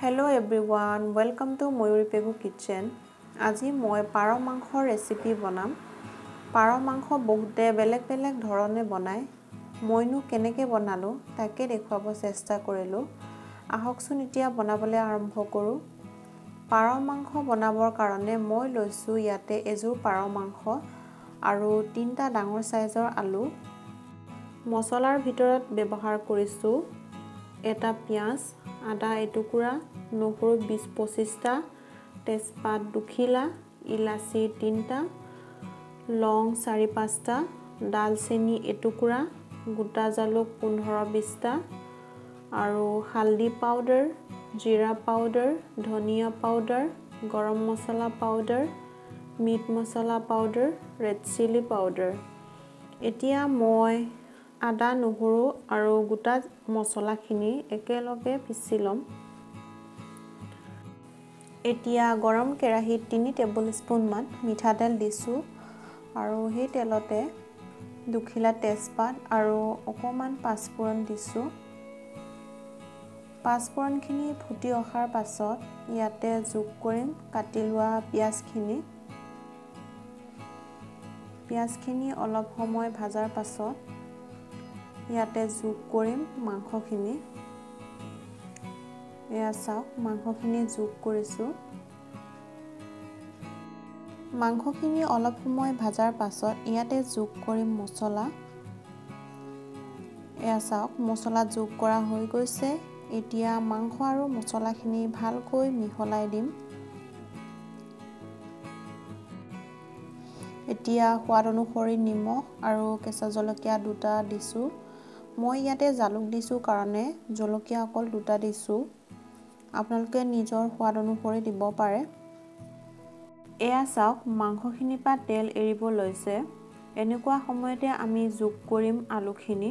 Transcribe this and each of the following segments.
Hello everyone, welcome to mayuripegukitchen. আজি মই পাৰ মাংসৰ ৰেচিপি বনাম। পাৰ মাংস বহুতে বেলেগ বেলেগ ধৰণে বনায়। মইনো কেনেকৈ বনালো তাকে দেখুৱাব চেষ্টা কৰিলো। আহকচোন এতিয়া বনাবলৈ আৰম্ভ কৰো। পাৰ মাংস বনাবৰ কাৰণে মই লৈছো ইয়াতে এযোৰ পাৰ মাংস আৰু 3টা ডাঙৰ সাইজৰ আলু। মছলাৰ ভিতৰত ব্যৱহাৰ কৰিছো এটা পিয়াজ, আদা এটুকুৰা, নহৰু 20-25টা, তেজপাত দুখিলা, ইলাচি 3টা, লং 4-5টা, দালচেনি এটুকুৰা, গোটা জালুক 15-20টা আৰু হালদি পাউডাৰ, জিৰা পাউডাৰ, ধনিয়া পাউডাৰ, গৰম মছলা পাউডাৰ, মিট মছলা পাউডাৰ, ৰেড চিলি পাউডাৰ। এতিয়া মই আদা নহৰু আৰু গোটা মছলাখিনি একেলগে পিছি লম। এতিয়া গৰম কেৰাহীত 3 টেবুলস্পুন মান মিঠাতেল দিছো আৰু সেই তেলতে দুখিলা তেজপাত আৰু অকমান পাঁচফোৰণ দিছো। পাঁচফোৰণখিনি ফুটি অহাৰ পাছত ইয়াতে যোগ কৰিম কাটি লোৱা পিয়াজখিনি। পিয়াজখিনি অলপ সময় ভাজাৰ পাছত ইয়াতে যোগ কৰিম মাংসখিনি। এয়া চাওক মাংসখিনি যোগ কৰিছো। মাংসখিনি অলপ সময় ভাজাৰ পাছত ইয়াতে যোগ কৰিম মছলা। এয়া চাওক মছলা যোগ কৰা হৈ গৈছে। এতিয়া মাংস আৰু মছলাখিনি ভালকৈ মিহলাই দিম। এতিয়া সোৱাদ অনুসৰি নিমখ আৰু কেঁচা জলকীয়া 2টা দিছো। মই ইয়াতে জালুক দিছো কাৰণে জলকীয়া অকল 2টা দিছো। আপোনালোকে নিজৰ সোৱাদ অনুসৰি দিব পাৰে। এয়া চাওক মাংসখিনিৰ পৰা তেল এৰিব লৈছে। এনেকুৱা সময়তে আমি যোগ কৰিম আলুখিনি।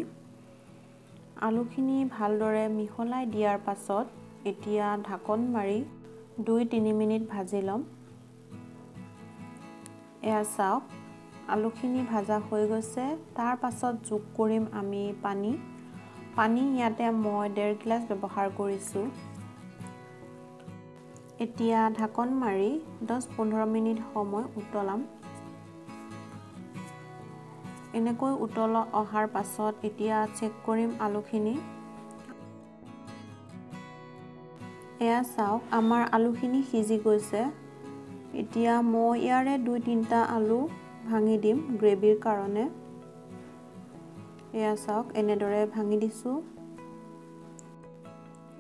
আলুখিনি ভালদৰে মিহলাই দিয়াৰ পাছত এতিয়া ঢাকন মাৰি 2-3 মিনিট ভাজি ল'ম। এয়া চাওক আলুখিনি ভাজা হৈ গৈছে। তাৰ পাছত যোগ কৰিম আমি পানী। পানী ইয়াতে মই 1.5 গিলাচ ব্যৱহাৰ কৰিছো। এতিয়া ঢাকন মাৰি 10-15 মিনিট সময় উতলাম। এনেকৈ উতল অহাৰ পাছত এতিয়া চেক কৰিম আলুখিনি। এয়া চাওক আমাৰ আলুখিনি সিজি গৈছে। এতিয়া মই ইয়াৰে 2-3টা আলু ভাঙি দিম গ্ৰেভিৰ কাৰণে। এয়া চাওক এনেদৰে ভাঙি দিছো।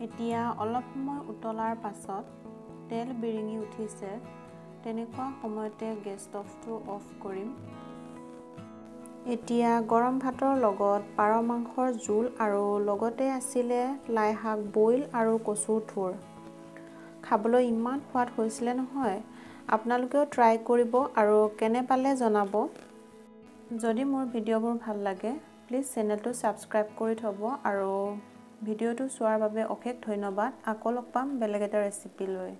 এতিয়া অলপ সময় উতলাৰ পাছত তেল বিৰিঙি উঠিছে। তেনেকুৱা সময়তে গেছ ষ্টভটো অফ কৰিম। এতিয়া গৰম ভাতৰ লগত পাৰ মাংসৰ জোল আৰু লগতে আছিলে লাই শাক বইল আৰু কচুৰ থুৰ। খাবলৈ ইমান সোৱাদ হৈছিলে নহয়। আপোনালোকেও ট্ৰাই কৰিব আৰু কেনে পালে জনাব। যদি মোৰ ভিডিঅ'বোৰ ভাল লাগে প্লিজ চেনেলটো ছাবস্ক্ৰাইব কৰি থ'ব আৰু ভিডিঅ'টো চোৱাৰ বাবে অশেষ ধন্যবাদ। আকৌ লগ পাম বেলেগ এটা ৰেচিপি লৈ।